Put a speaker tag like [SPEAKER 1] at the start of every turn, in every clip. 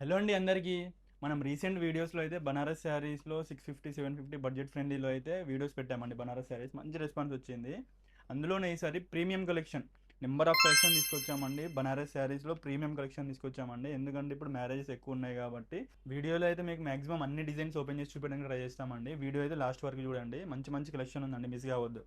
[SPEAKER 1] Hello అండి అందరికీ. మనం రీసెంట్ వీడియోస్లో అయితే బనారస్ శారీస్లో 650 750 బడ్జెట్ ఫ్రెండ్లీలో అయితే వీడియోస్ పెట్టామండి. బనారస్ శారీస్ మంచి రెస్పాన్స్ వచ్చింది. అందులోనే ఈసారి premium collection number of collection తీసుకొచ్చామండి. బనారస్ శారీస్లో ప్రీమియం కలెక్షన్ తీసుకొచ్చామండి. ఎందుకంటే ఇప్పుడు మ్యారేజెస్ ఎక్కువ ఉన్నాయి కాబట్టి వీడియోలో అయితే మీకు మాక్సిమం అన్ని డిజైన్స్ ఓపెన్ చేసి చూపించడానికి ట్రై చేస్తామండి. వీడియో అయితే లాస్ట్ వరకు చూడండి. మంచి మంచి కలెక్షన్ ఉందండి, మిస్ కావద్దు.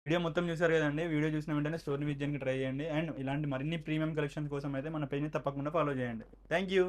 [SPEAKER 1] వీడియో మొత్తం చూసారు కదండి. వీడియో చూసిన వెంటనే స్టోర్ని విజిట్కి ట్రై చేయండి. అండ్ ఇలాంటి మరిన్ని ప్రీమియం కలెక్షన్ కోసం అయితే మన పేజ్ని తప్పకుండా ఫాలో చేయండి. Thank you.